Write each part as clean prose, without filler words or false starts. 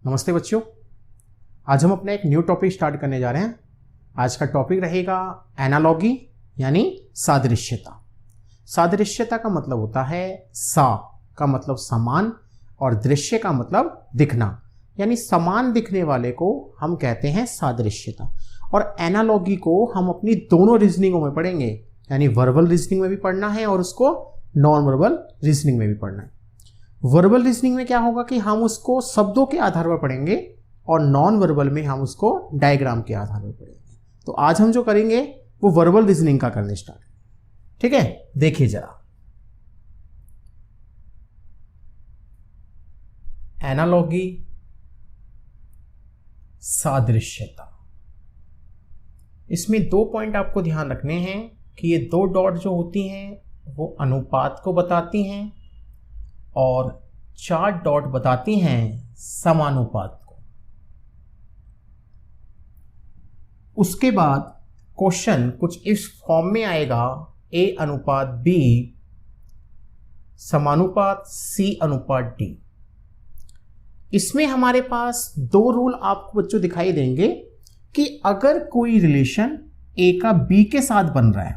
नमस्ते बच्चों, आज हम अपना एक न्यू टॉपिक स्टार्ट करने जा रहे हैं। आज का टॉपिक रहेगा एनालॉगी यानी सादृश्यता। सादृश्यता का मतलब होता है सा का मतलब समान और दृश्य का मतलब दिखना, यानी समान दिखने वाले को हम कहते हैं सादृश्यता। और एनालॉगी को हम अपनी दोनों रीजनिंगों में पढ़ेंगे, यानी वर्बल रीजनिंग में भी पढ़ना है और उसको नॉन वर्बल रीजनिंग में भी पढ़ना है। वर्बल रीजनिंग में क्या होगा कि हम उसको शब्दों के आधार पर पढ़ेंगे और नॉन वर्बल में हम उसको डायग्राम के आधार पर पढ़ेंगे। तो आज हम जो करेंगे वो वर्बल रीजनिंग का करने स्टार्ट, ठीक है। देखिए जरा, एनालॉगी सादृश्यता, इसमें दो पॉइंट आपको ध्यान रखने हैं कि ये दो डॉट जो होती हैं वो अनुपात को बताती हैं और 4 डॉट बताती हैं समानुपात को। उसके बाद क्वेश्चन कुछ इस फॉर्म में आएगा, A अनुपात B समानुपात C अनुपात D। इसमें हमारे पास दो रूल आपको बच्चों दिखाई देंगे कि अगर कोई रिलेशन A का B के साथ बन रहा है,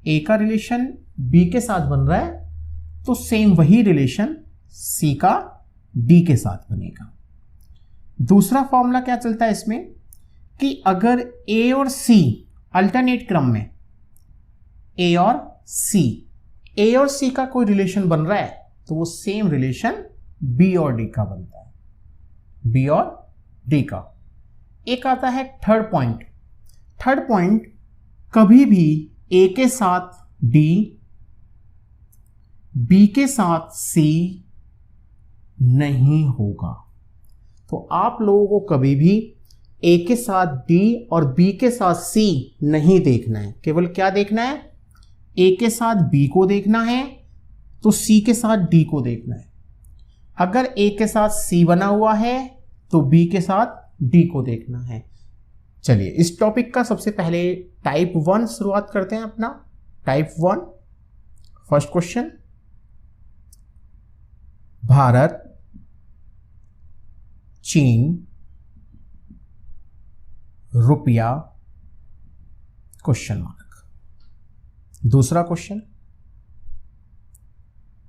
A का रिलेशन B के साथ बन रहा है, तो सेम वही रिलेशन C का D के साथ बनेगा। दूसरा फॉर्मूला क्या चलता है इसमें कि अगर A और C अल्टरनेट क्रम में A और C का कोई रिलेशन बन रहा है तो वो सेम रिलेशन B और D का बनता है, B और D का। एक आता है थर्ड पॉइंट। थर्ड पॉइंट, कभी भी A के साथ D, B के साथ C नहीं होगा। तो आप लोगों को कभी भी A के साथ D और B के साथ C नहीं देखना है, केवल क्या देखना है, A के साथ B को देखना है तो C के साथ D को देखना है। अगर A के साथ C बना हुआ है तो B के साथ D को देखना है। चलिए इस टॉपिक का सबसे पहले टाइप 1 शुरुआत करते हैं अपना। टाइप 1, फर्स्ट क्वेश्चन, भारत, चीन, रुपया, क्वेश्चन मार्क। दूसरा क्वेश्चन,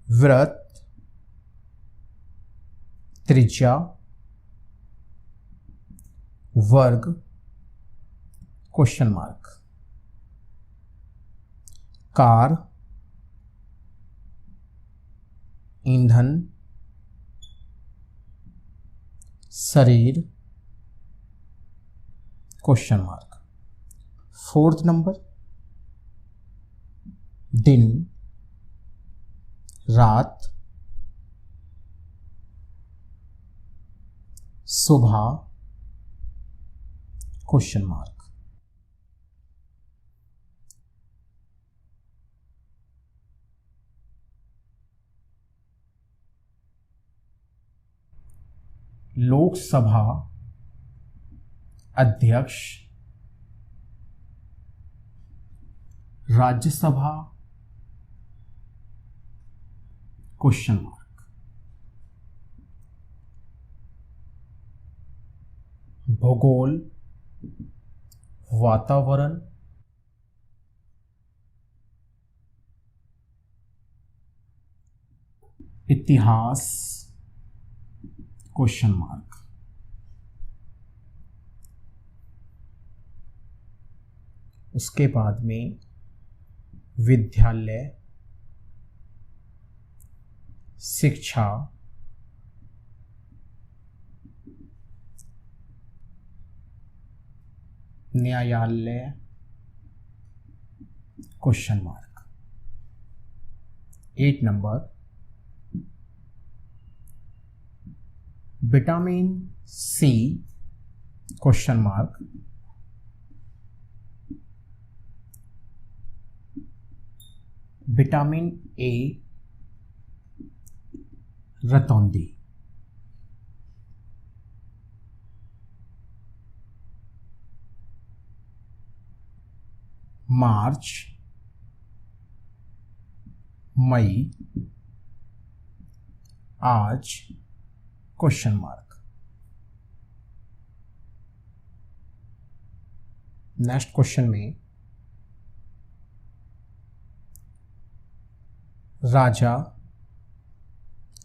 वृत्त, त्रिज्या, वर्ग, क्वेश्चन मार्क। कार, ईंधन, शरीर, क्वेश्चन मार्क। फोर्थ नंबर, दिन, रात, सुबह, क्वेश्चन मार्क। लोकसभा अध्यक्ष, राज्यसभा, क्वेश्चन मार्क। भूगोल, वातावरण, इतिहास, क्वेश्चन मार्क। उसके बाद में विद्यालय, शिक्षा, न्यायालय, क्वेश्चन मार्क। 8 नंबर, vitamin C, question mark. Vitamin A, रतौंधी। मार्च, मई, आज, क्वेश्चन मार्क। नेक्स्ट क्वेश्चन में राजा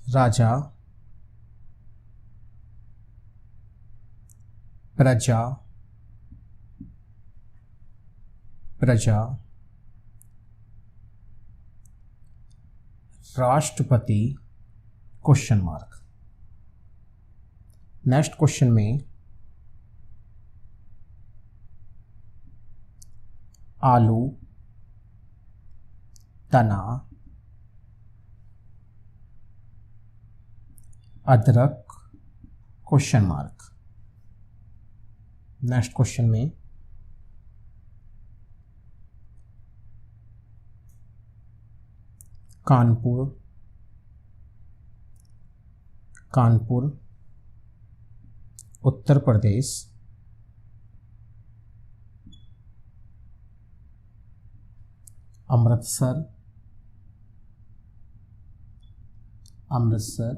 राजा प्रजा प्रजा राष्ट्रपति क्वेश्चन मार्क। नेक्स्ट क्वेश्चन में आलू तना अदरक क्वेश्चन मार्क। नेक्स्ट क्वेश्चन में कानपुर कानपुर उत्तर प्रदेश अमृतसर अमृतसर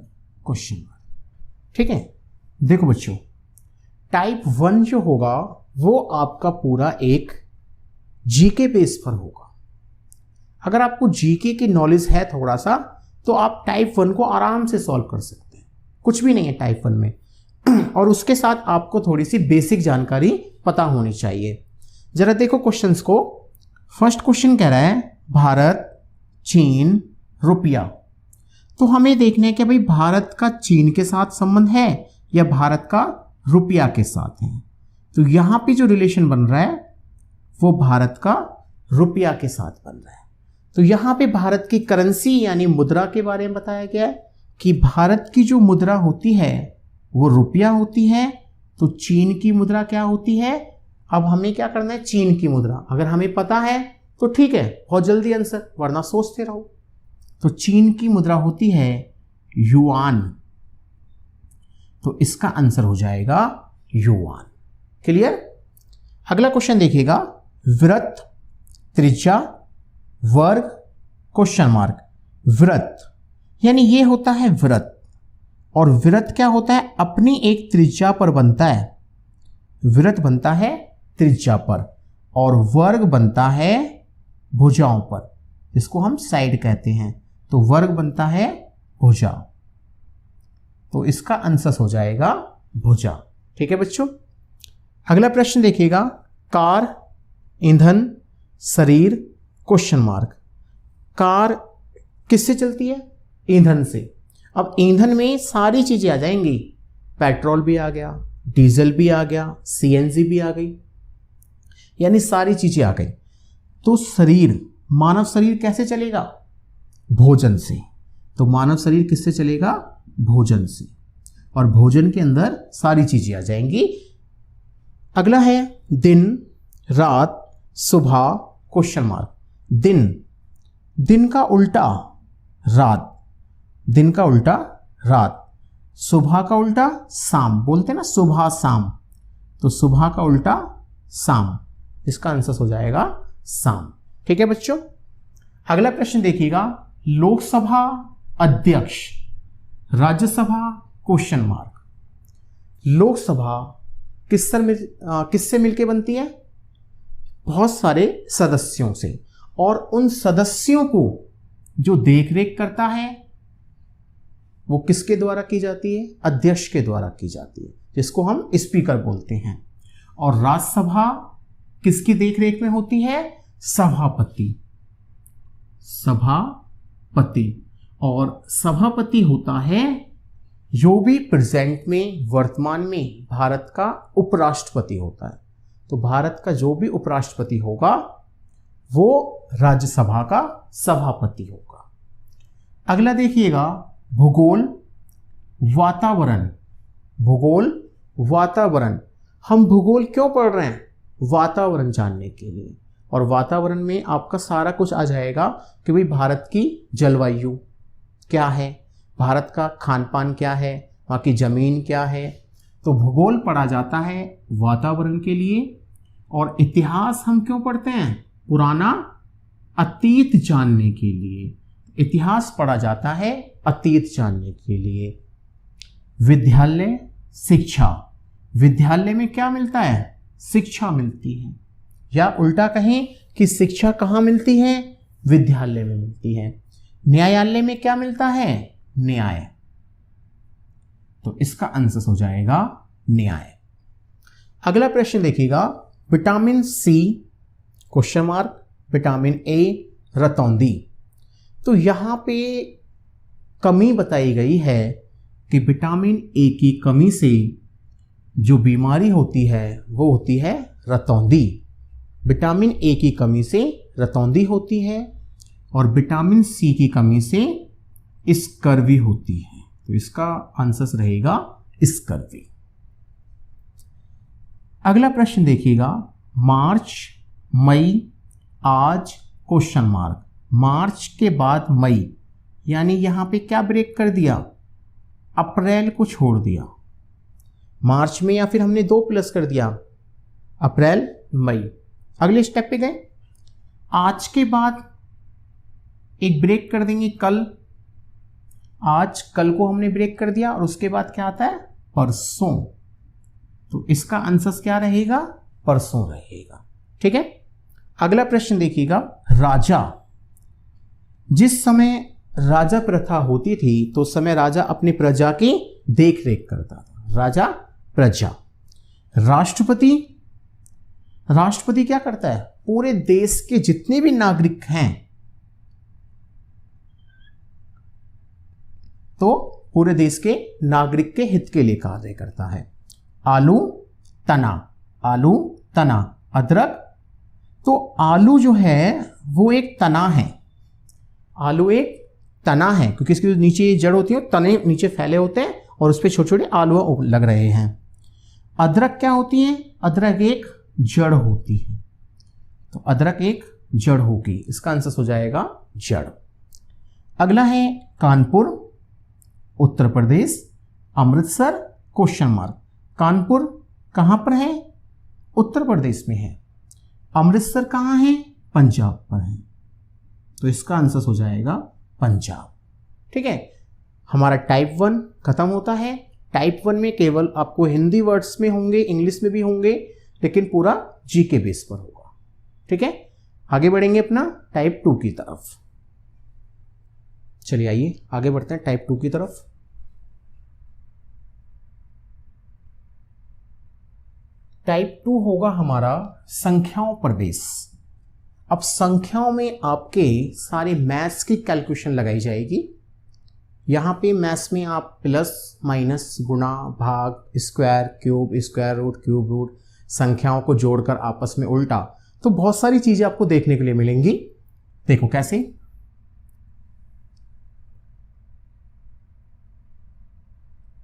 क्वेश्चन मार्क। ठीक है, देखो बच्चों, टाइप 1 जो होगा वो आपका पूरा एक जीके बेस पर होगा। अगर आपको जीके की नॉलेज है थोड़ा सा तो आप टाइप 1 को आराम से सॉल्व कर सकते हैं, कुछ भी नहीं है टाइप 1 में। और उसके साथ आपको थोड़ी सी बेसिक जानकारी पता होनी चाहिए। जरा देखो क्वेश्चंस को। फर्स्ट क्वेश्चन कह रहा है भारत चीन रुपया। तो हमें देखना है कि भाई भारत का चीन के साथ संबंध है या भारत का रुपया के साथ है। तो यहां पे जो रिलेशन बन रहा है वो भारत का रुपया के साथ बन रहा है। तो यहां पे भारत की करेंसी यानी मुद्रा के बारे में बताया गया है कि भारत की जो मुद्रा होती है वो रुपया होती है। तो चीन की मुद्रा क्या होती है? अब हमें क्या करना है, चीन की मुद्रा अगर हमें पता है तो ठीक है, बहुत जल्दी आंसर, वरना सोचते रहो। तो चीन की मुद्रा होती है युआन, तो इसका आंसर हो जाएगा युआन। क्लियर? अगला क्वेश्चन देखिएगा, व्रत त्रिज्या वर्ग क्वेश्चन मार्क। व्रत यानी ये होता है व्रत, और व्रत क्या होता है, अपनी एक त्रिज्या पर बनता है। व्रत बनता है त्रिज्या पर और वर्ग बनता है भुजाओं पर, इसको हम साइड कहते हैं। तो वर्ग बनता है भुजा, तो इसका आंसर हो जाएगा भुजा। ठीक है बच्चों, अगला प्रश्न देखिएगा, कार ईंधन शरीर क्वेश्चन मार्क। कार किससे चलती है? ईंधन से। अब ईंधन में सारी चीजें आ जाएंगी, पेट्रोल भी आ गया, डीजल भी आ गया, सीएनजी भी आ गई, यानी सारी चीजें आ गई। तो शरीर, मानव शरीर कैसे चलेगा? भोजन से। तो मानव शरीर किससे चलेगा? भोजन से, और भोजन के अंदर सारी चीजें आ जाएंगी। अगला है दिन रात सुबह क्वेश्चन मार्क। दिन, दिन का उल्टा रात, दिन का उल्टा रात, सुबह का उल्टा शाम, बोलते हैं ना सुबह शाम, तो सुबह का उल्टा शाम, इसका आंसर हो जाएगा शाम। ठीक है बच्चों, अगला प्रश्न देखिएगा, लोकसभा अध्यक्ष राज्यसभा क्वेश्चन मार्क। लोकसभा किससे मिलके बनती है? बहुत सारे सदस्यों से, और उन सदस्यों को जो देखरेख करता है वो किसके द्वारा की जाती है? अध्यक्ष के द्वारा की जाती है, जिसको हम स्पीकर बोलते हैं। और राज्यसभा किसकी देखरेख में होती है? सभापति, सभापति। और सभापति होता है जो भी प्रेजेंट में वर्तमान में भारत का उपराष्ट्रपति होता है। तो भारत का जो भी उपराष्ट्रपति होगा वो राज्यसभा का सभापति होगा। अगला देखिएगा, भूगोल वातावरण। भूगोल वातावरण, हम भूगोल क्यों पढ़ रहे हैं? वातावरण जानने के लिए। और वातावरण में आपका सारा कुछ आ जाएगा कि भाई भारत की जलवायु क्या है, भारत का खान पान क्या है, वहाँ की जमीन क्या है। तो भूगोल पढ़ा जाता है वातावरण के लिए। और इतिहास हम क्यों पढ़ते हैं? पुराना अतीत जानने के लिए। इतिहास पढ़ा जाता है अतीत जानने के लिए। विद्यालय शिक्षा, विद्यालय में क्या मिलता है? शिक्षा मिलती है। या उल्टा कहें कि शिक्षा कहाँ मिलती है? विद्यालय में मिलती है। न्यायालय में क्या मिलता है? न्याय। तो इसका आंसर हो जाएगा न्याय। अगला प्रश्न देखिएगा, vitamin C question mark, vitamin A रतौंधी। तो यहां पे कमी बताई गई है कि विटामिन ए की कमी से जो बीमारी होती है वो होती है रतौंधी। विटामिन ए की कमी से रतौंधी होती है और विटामिन सी की कमी से स्कर्वी होती है। तो इसका आंसर रहेगा स्कर्वी। अगला प्रश्न देखिएगा, मार्च, मई, आज क्वेश्चन मार्क। मार्च के बाद मई, यानी यहां पे क्या ब्रेक कर दिया? अप्रैल को छोड़ दिया मार्च में, या फिर हमने 2 प्लस कर दिया अप्रैल मई। अगले स्टेप पे गए, आज के बाद एक ब्रेक कर देंगे कल। आज कल को हमने ब्रेक कर दिया और उसके बाद क्या आता है? परसों। तो इसका आंसर क्या रहेगा? परसों रहेगा। ठीक है। अगला प्रश्न देखिएगा, राजा। जिस समय राजा प्रथा होती थी तो उस समय राजा अपनी प्रजा की देख रेख करता था। राजा, प्रजा। राष्ट्रपति, राष्ट्रपति क्या करता है? पूरे देश के जितने भी नागरिक हैं, तो पूरे देश के नागरिक के हित के लिए कार्य करता है। आलू, तना, आलू, तना, अदरक। तो आलू जो है वो एक तना है, आलू एक तना है, क्योंकि इसकी जो नीचे जड़ होती है तने नीचे फैले होते हैं और उस पर छोटे छोटे आलू लग रहे हैं। अदरक क्या होती है? अदरक एक जड़ होती है। तो अदरक एक जड़ होगी, इसका आंसर हो जाएगा जड़। अगला है कानपुर, उत्तर प्रदेश, अमृतसर क्वेश्चन मार्क। कानपुर कहां पर है? उत्तर प्रदेश में है। अमृतसर कहां है? पंजाब पर है। तो इसका आंसर हो जाएगा पंजाब। ठीक है। हमारा टाइप 1 खत्म होता है। टाइप 1 में केवल आपको हिंदी वर्ड्स में होंगे, इंग्लिश में भी होंगे, लेकिन पूरा जी के बेस पर होगा। ठीक है। आगे बढ़ेंगे अपना टाइप 2 की तरफ। चलिए आइए आगे बढ़ते हैं टाइप 2 की तरफ। टाइप 2 होगा हमारा संख्याओं पर बेस। अब संख्याओं में आपके सारे मैथ्स की कैलकुलेशन लगाई जाएगी। यहां पे मैथ्स में आप प्लस, माइनस, गुणा, भाग, square, cube, square root, cube root, संख्याओं को जोड़कर आपस में उल्टा, तो बहुत सारी चीजें आपको देखने के लिए मिलेंगी। देखो कैसे।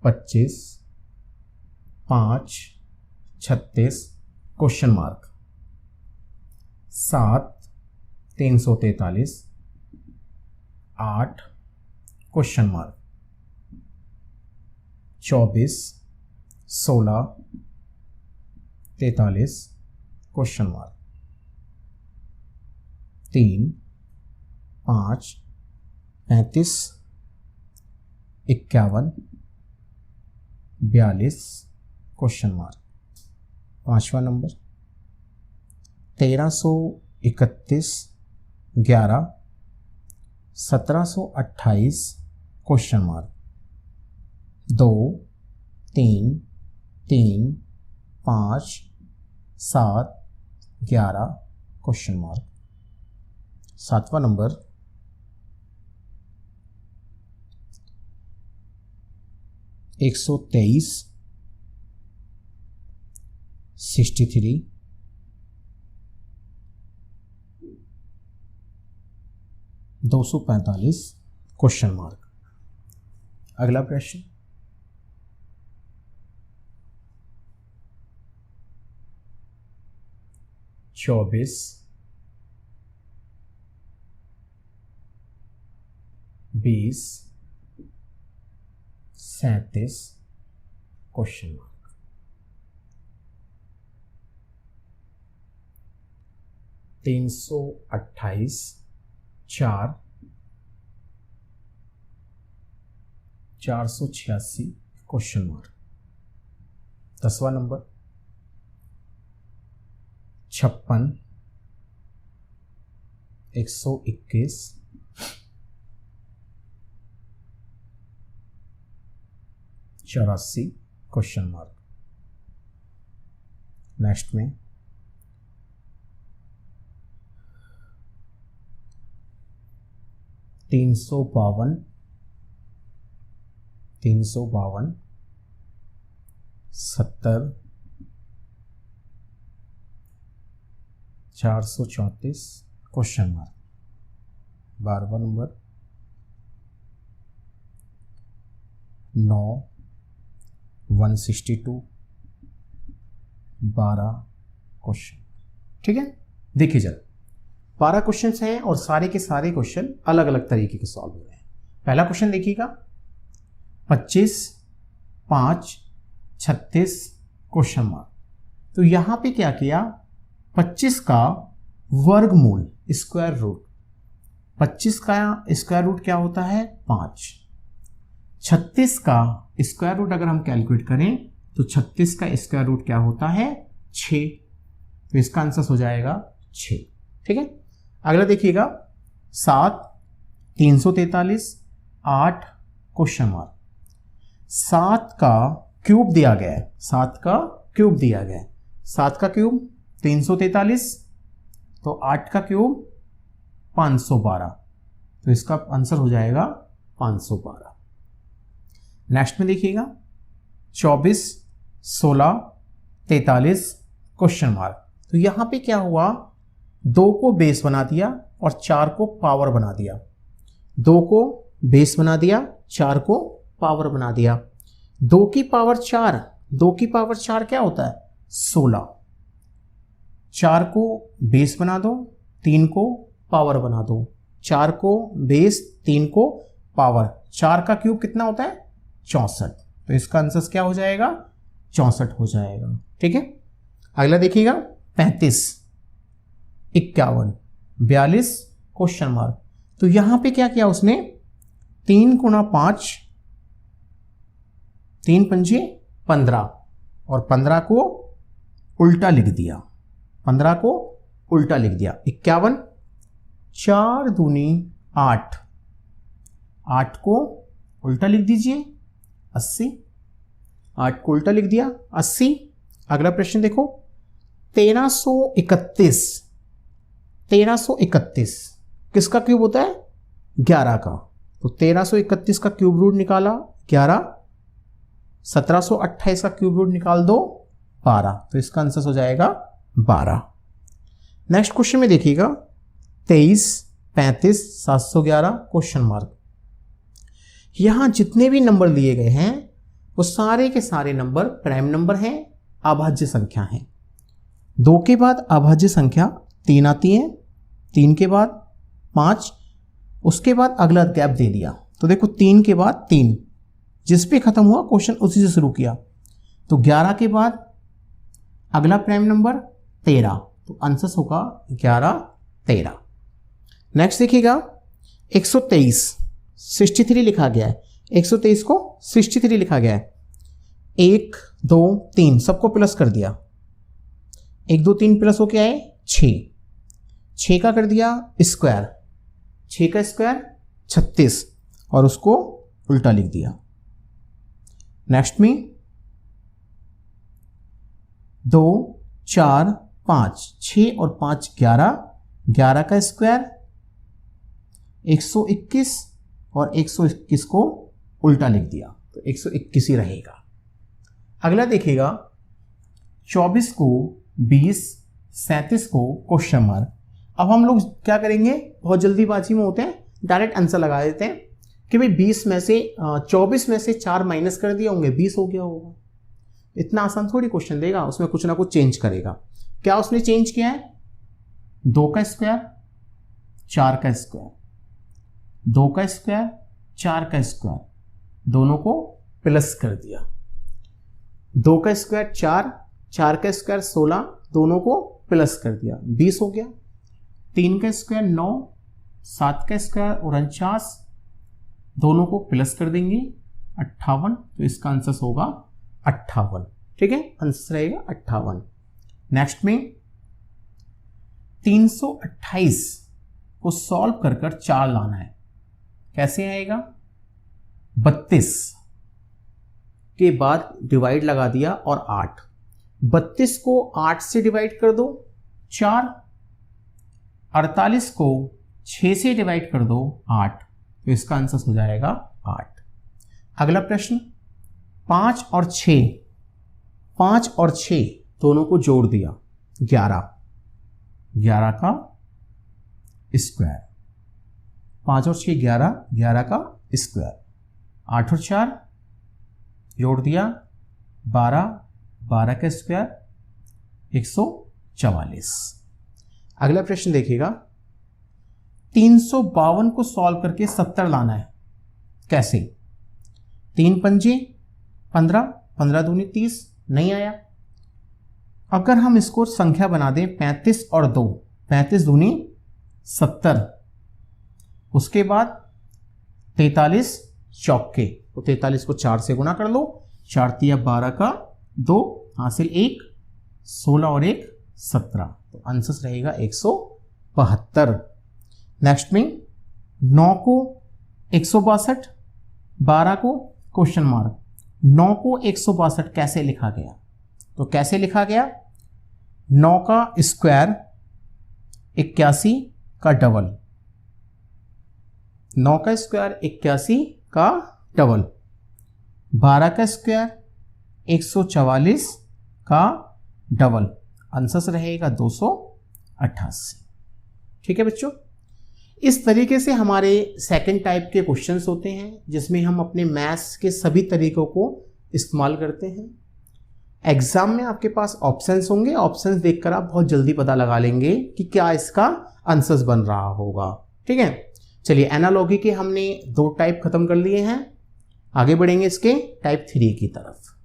पच्चीस, 5, 36 question mark. 7, 343, 8 question mark. 24, 16, 43 question mark. 3, 5, 35, 51, 42 question mark. 5वां number 1331, 11, 1728 question mark. 2, 3, 3, 5, 7, 11 question mark. 7वां नंबर 123, 63, 245 क्वेश्चन मार्क। अगला प्रश्न, चौबीस, 20, 37 क्वेश्चन मार्क। 328, 4, 486 question mark. 10वां नंबर 56, 121, 84 क्वेश्चन मार्क। नेक्स्ट में 352, 352, 70, 434 क्वेश्चन मार्क। 12वां नंबर 9, 162, 12 क्वेश्चन। ठीक है, देखिए जरा 12 क्वेश्चन हैं और सारे के सारे क्वेश्चन अलग अलग तरीके के सॉल्व हो रहे हैं। पहला क्वेश्चन देखिएगा 25, 5, 36 क्वेश्चन मार्क। तो यहां पे क्या किया, 25 का वर्गमूल स्क्वायर रूट, 25 का स्क्वायर रूट क्या होता है 5। 36 का स्क्वायर रूट अगर हम कैलकुलेट करें तो 36 का स्क्वायर रूट क्या होता है 6। तो इसका आंसर हो जाएगा 6। ठीक है, अगला देखिएगा 7, 343, 8 क्वेश्चन मार्क। 7 का क्यूब दिया गया है, 7 का क्यूब दिया गया है। 7 का क्यूब 343, तो 8 का क्यूब 512, तो इसका आंसर हो जाएगा 512। नेक्स्ट में देखिएगा 24, 16, 43 क्वेश्चन मार्क। तो यहां पे क्या हुआ, 2 को बेस बना दिया और 4 को पावर बना दिया। 2 को बेस बना दिया, 4 को पावर बना दिया। 2 की पावर 4, 2 की पावर 4 क्या होता है 16। 4 को बेस बना दो, 3 को पावर बना दो। 4 को बेस, 3 को पावर। 4 का क्यूब कितना होता है 64, तो इसका आंसर क्या हो जाएगा 64 हो जाएगा। ठीक है, अगला देखिएगा 35, 51, 42 क्वेश्चन मार्क। तो यहां पे क्या किया उसने, 3 गुणा 5, 3 पंजे 15 और 15 को उल्टा लिख दिया, 15 को उल्टा लिख दिया। 51, 4 दूनी 8, 8 को उल्टा लिख दीजिए 80, 8 को उल्टा लिख दिया 80। अगला प्रश्न देखो 1331, 1331 किसका क्यूब होता है 11 का। तो 1331 का क्यूब रूट निकाला 11, 1728 का क्यूब रूट निकाल दो 12, तो इसका आंसर हो जाएगा 12। नेक्स्ट क्वेश्चन में देखिएगा 23, 35, 711 क्वेश्चन मार्क। यहां जितने भी नंबर दिए गए हैं वो सारे के सारे नंबर प्राइम नंबर हैं, अभाज्य संख्या हैं। 2 के बाद अभाज्य संख्या 3 आती है, 3 के बाद 5, उसके बाद अगला गैप दे दिया। तो देखो 3 के बाद 3, जिस पे खत्म हुआ क्वेश्चन उसी से शुरू किया। तो 11 के बाद अगला प्राइम नंबर 13, तो आंसर होगा 11, 13। नेक्स्ट देखिएगा 123, 63 लिखा गया है, 123 को 63 लिखा गया है। 1, 2, 3 सबको प्लस कर दिया, 1, 2, 3 प्लस हो के आए 6, 6 का कर दिया स्क्वायर, 6 का स्क्वायर 36 और उसको उल्टा लिख दिया। नेक्स्ट में 2, 4, 5, 6 और 5 11, 11 का स्क्वायर 121 और 121 को उल्टा लिख दिया, तो 121 ही रहेगा। अगला देखिएगा 24 को 20, 37 को क्वेश्चन मार्क। अब हम लोग क्या करेंगे, बहुत जल्दीबाजी में होते हैं, डायरेक्ट आंसर लगा देते हैं कि भाई 20 में से 24 में से 4 माइनस कर दिए होंगे 20 हो गया होगा। इतना आसान थोड़ी क्वेश्चन देगा, उसमें कुछ ना कुछ चेंज करेगा। क्या उसने चेंज किया है, 2 का स्क्वायर 4 का स्क्वायर, 2 का स्क्वायर 4 का स्क्वायर, दोनों को प्लस कर दिया। 2 का स्क्वायर 4, 4 का स्क्वायर 16, दोनों को प्लस कर दिया 20 हो गया। 3 का स्क्वायर 9, 7 का स्क्वायर 49, दोनों को प्लस कर देंगे 58, तो इसका आंसर होगा 58। ठीक है, आंसर रहेगा 58। नेक्स्ट में 328 को सॉल्व कर कर 4 लाना है। कैसे आएगा? 32 के बाद डिवाइड लगा दिया और 8, 32 को 8 से डिवाइड कर दो 4, 48 को 6 से डिवाइड कर दो 8, तो इसका आंसर हो जाएगा 8। अगला प्रश्न 5 और 6, 5 और 6 दोनों को जोड़ दिया 11, 11 का स्क्वायर, 5 और 6 11, 11 का स्क्वायर, 8 और 4 जोड़ दिया 12, 12 का स्क्वायर 144। अगला प्रश्न देखिएगा 352 को सॉल्व करके 70 लाना है। कैसे? 3 पंजे 15, 15 दूनी 30, नहीं आया। अगर हम इसको संख्या बना दें 35 और 2, 35 दूनी 70, उसके बाद 43 चौके, तो 43 को 4 से गुणा कर लो, 4 तिया 12 का 2, हासिल 1, 16 और 1 17, तो आंसर रहेगा 172। नेक्स्ट में 9 को 162, 12 को क्वेश्चन मार्क, 9 को 162 कैसे लिखा गया? तो कैसे लिखा गया? 9 का स्क्वायर 81 का डबल, 9 का स्क्वायर 81 का डबल, 12 का स्क्वायर 144 का डबल, आंसर रहेगा 288। ठीक है बच्चों, इस तरीके से हमारे सेकंड टाइप के क्वेश्चंस होते हैं जिसमें हम अपने मैथ्स के सभी तरीकों को इस्तेमाल करते हैं। एग्जाम में आपके पास ऑप्शंस होंगे, ऑप्शंस देखकर आप बहुत जल्दी पता लगा लेंगे कि क्या इसका आंसर्स बन रहा होगा। ठीक है, चलिए एनालॉजी के हमने 2 टाइप खत्म कर लिए हैं, आगे बढ़ेंगे इसके टाइप 3 की तरफ।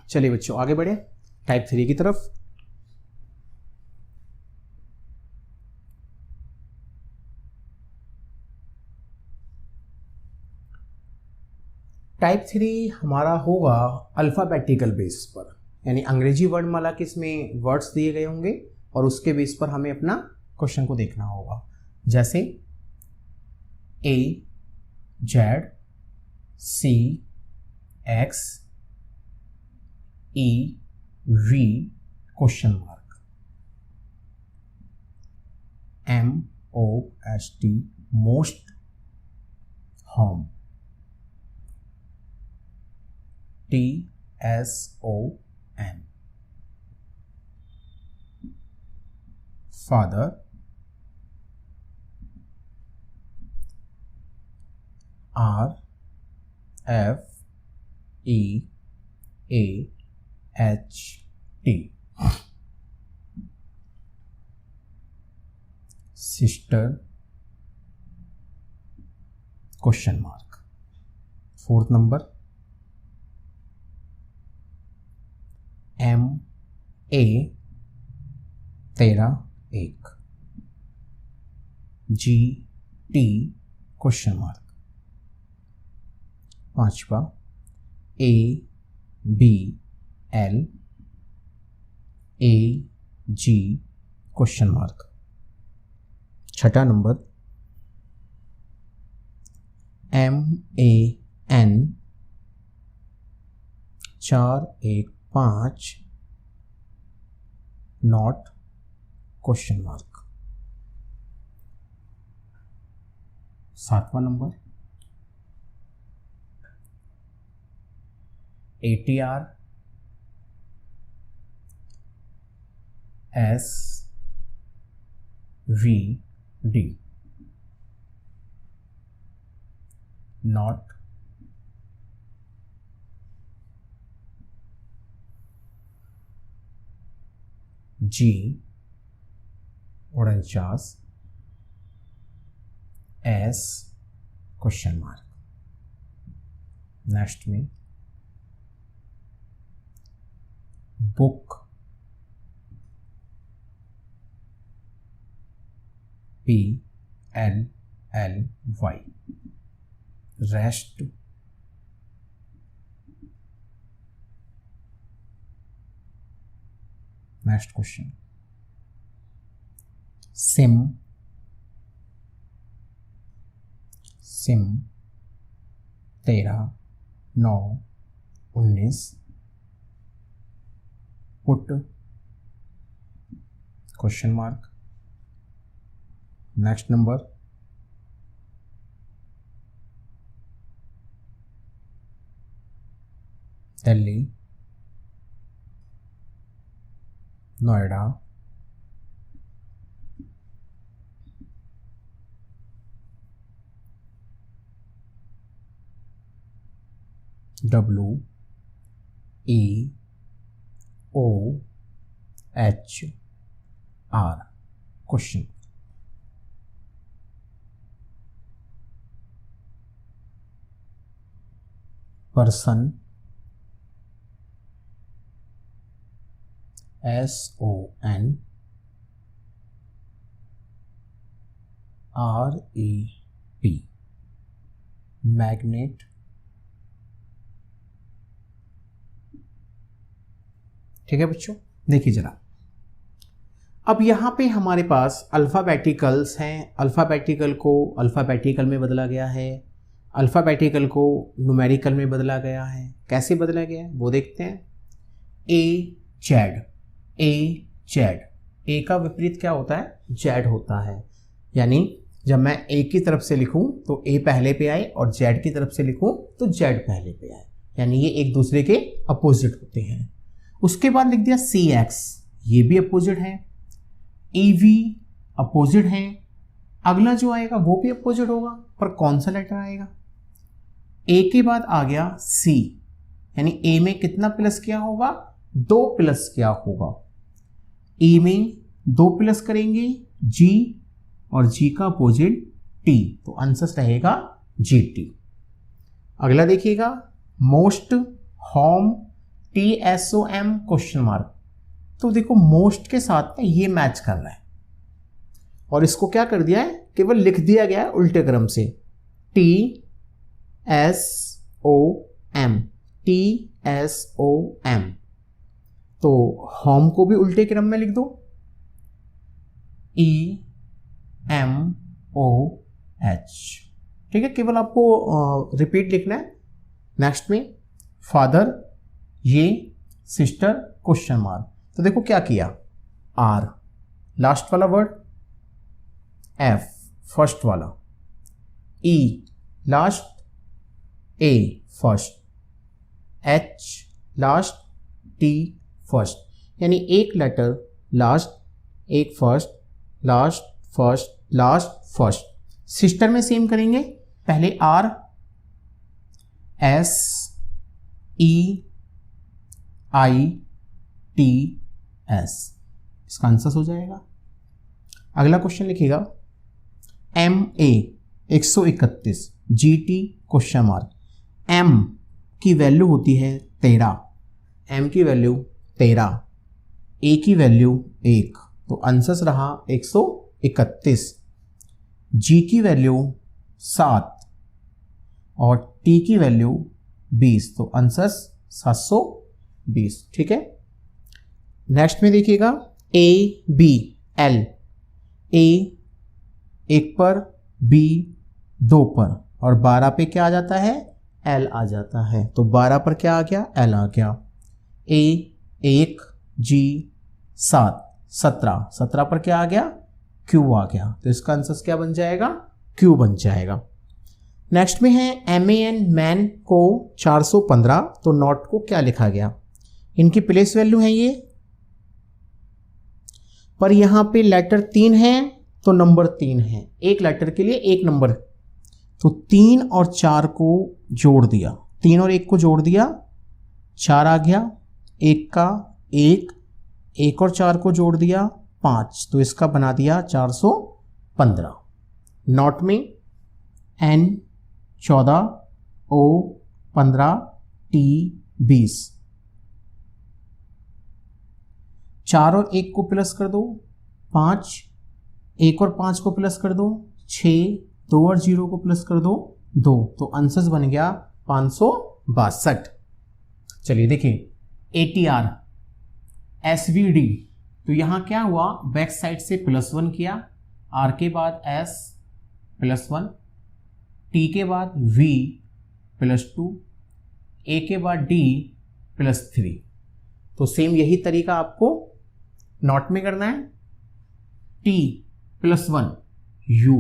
चलिए बच्चों आगे बढ़े टाइप 3 की तरफ। टाइप 3 हमारा होगा अल्फ़ाबेटिकल बेस पर, यानी अंग्रेजी वर्णमाला के इसमें वर्ड्स दिए गए होंगे और उसके बेस पर हमें अपना क्वेश्चन को देखना होगा। जैसे A, Z, C, X, E, V, question mark, M, O, S, T, most, home, T, S, O, N, father, R, F, E, A, H, T, sister, question mark. 4th number M, A, 13, 1, G, T, question mark. 5वां A, B, L, A, G, question mark. 6ठा number M, A, N, 4, 1, 5, not, question mark. 7वां number ATR, S, V, D, not, G, 49, S, question mark. Next में book, P, L, L, Y, rest, next question sim, sim 13 9 19, put question mark, next number, Delhi, Noida, WEOH R question, person SON REP, magnet, ठीक है बच्चों। देखिए जरा, अब यहां पे हमारे पास अल्फ़ाबेटिकल्स हैं, अल्फ़ाबेटिकल को अल्फ़ाबेटिकल में बदला गया है, अल्फ़ाबेटिकल को न्यूमेरिकल में बदला गया है। कैसे बदला गया है वो देखते हैं। ए का विपरीत क्या होता है? जेड होता है। यानी जब मैं ए की तरफ से लिखूं तो ए पहले पे आए और जेड की तरफ से लिखूं तो जेड पहले पे आए, यानी ये एक दूसरे के अपोजिट होते हैं। उसके बाद लिख दिया CX, ये भी अपोजिट है। EV अपोजिट है। अगला जो आएगा वो भी अपोजिट होगा, पर कौन सा लेटर आएगा? ए के बाद आ गया C, यानी ए में कितना प्लस किया होगा? 2 प्लस किया होगा। ई में 2 प्लस करेंगे G, और G का अपोजिट T, तो आंसर रहेगा GT। अगला देखिएगा, most, home, TSOM question mark. तो देखो मोस्ट के साथ में ये मैच कर रहा है और इसको क्या कर दिया है, केवल लिख दिया गया है उल्टे क्रम से, TSOM। तो होम को भी उल्टे क्रम में लिख दो, EMOH, ठीक है, केवल आपको रिपीट लिखना है। नेक्स्ट में फादर, ये सिस्टर क्वेश्चन मार्क। तो देखो क्या किया, R लास्ट वाला वर्ड, F फर्स्ट वाला, E last, A first, H last, T first, यानी एक लेटर लास्ट, एक first, last first, last first. Sister में सेम करेंगे, पहले R, S, E, I, T, S, इसका आंसर हो जाएगा। अगला क्वेश्चन लिखिएगा, MA 131, GT question mark. M की वैल्यू होती है 13, M की वैल्यू 13, A की वैल्यू 1, तो आंसर रहा 131। G की वैल्यू 7 और T की वैल्यू 20, तो आंसर 720, ठीक है। नेक्स्ट में देखिएगा, ABL, A 1 पर, B 2 पर, और 12 पे क्या आ जाता है? L आ जाता है, तो 12 पर क्या आ गया? L आ गया। A 1, G 7, 17 पर क्या आ गया? Q आ गया, तो इसका आंसर क्या बन जाएगा? Q बन जाएगा। नेक्स्ट में है MAN, मैन को 415, तो नॉट को क्या लिखा गया? इनकी प्लेस वैल्यू है ये, पर यहां पे लेटर 3 है तो नंबर 3 है, एक लेटर के लिए एक नंबर, तो 3 और 4 को जोड़ दिया, 3 और 1 को जोड़ दिया, 4 आ गया, 1 का 1 और 4 को जोड़ दिया 5, तो इसका बना दिया 415। नॉट में N 14, O 15, T 20, 4 और 1 को प्लस कर दो 5, 1 और 5 को प्लस कर दो 6, 2 और 0 को प्लस कर दो 2, तो आंसर बन गया 562। चलिए देखिए, ATR, SVD, तो यहाँ क्या हुआ, बैक साइड से +1 किया, R के बाद S +1, T के बाद V +2, A के बाद D +3। तो सेम यही तरीका आपको नॉट में करना है। T +1 U,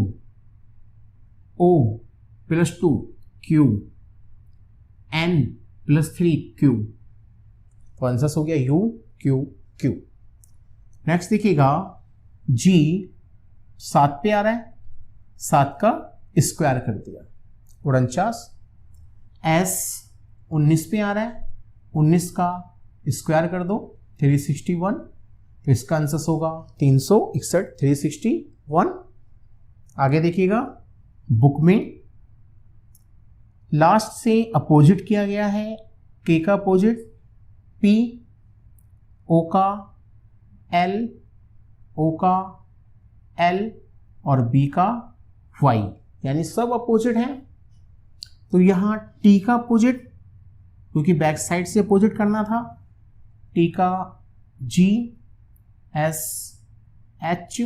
O +2 Q, N +3 Q। तो आंसर हो गया U Q Q। नेक्स्ट देखिएगा, G 7 पे आ रहा है, 7 का स्क्वायर कर दिया 49। S 19 पे आ रहा है, 19 का स्क्वायर कर दो 361। तो इसका आंसर होगा 361, 361। आगे देखिएगा, बुक में लास्ट से अपोजिट किया गया है, K का अपोजिट P, O का L, O का L और B का Y, यानी सब अपोजिट हैं। तो यहां T का अपोजिट, क्योंकि बैक साइड से अपोजिट करना था, T का G S H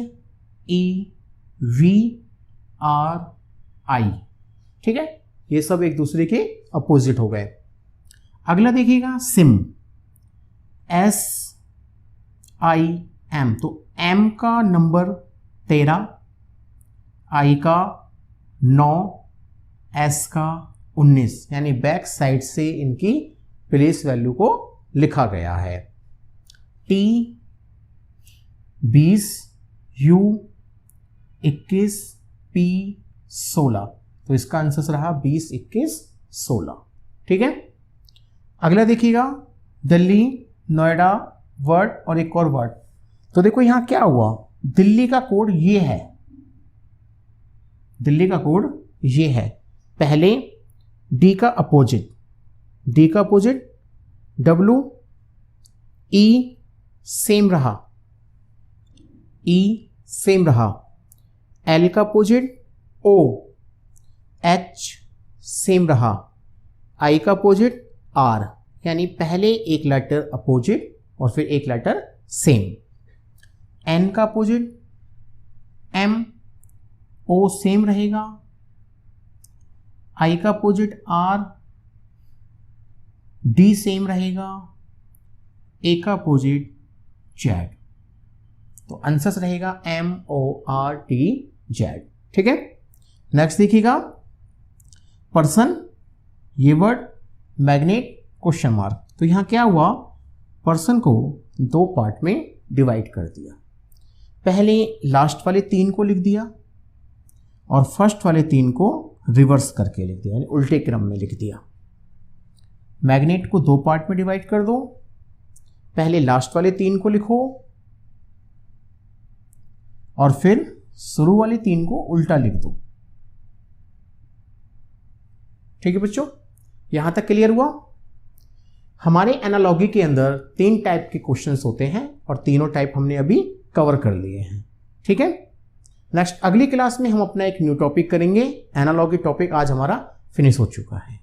E V R I, ठीक है, ये सब एक दूसरे के अपोजिट हो गए। अगला देखिएगा, सिम S I M। तो M का नंबर 13, I का 9, S का 19, यानी बैक साइड से इनकी प्लेस वैल्यू को लिखा गया है। T 20, U 21, P 16। तो इसका आंसर रहा 20, 21, 16, ठीक है। अगला देखिएगा, दिल्ली, नोएडा वर्ड और एक और वर्ड। तो देखो यहां क्या हुआ, दिल्ली का कोड ये है, दिल्ली का कोड ये है। पहले D का अपोजिट, D का अपोजिट W, E सेम रहा, E सेम रहा, L का अपोजिट O, H सेम रहा, I का अपोजिट R, यानी पहले एक लेटर अपोजिट और फिर एक लेटर सेम। N का अपोजिट M, O सेम रहेगा, I का अपोजिट R, D सेम रहेगा, A का अपोजिट Z। तो आंसर रहेगा MORTZ, ठीक है। नेक्स्ट देखिएगा, पर्सन, ये वर्ड, मैग्नेट, क्वेश्चन मार्क। तो यहां क्या हुआ, पर्सन को दो पार्ट में डिवाइड कर दिया। पहले लास्ट वाले 3 को लिख दिया और फर्स्ट वाले 3 को रिवर्स करके लिख दिया, यानी उल्टे क्रम में लिख दिया। मैग्नेट को 2 पार्ट में डिवाइड कर दो, पहले लास्ट वाले 3 को लिखो और फिर शुरू वाले 3 को उल्टा लिख दो, ठीक है बच्चों। यहां तक क्लियर हुआ। हमारे एनालॉजी के अंदर 3 टाइप के क्वेश्चंस होते हैं और तीनों टाइप हमने अभी कवर कर लिए हैं, ठीक है। नेक्स्ट अगली क्लास में हम अपना एक न्यू टॉपिक करेंगे। एनालॉजी टॉपिक आज हमारा फिनिश हो चुका है।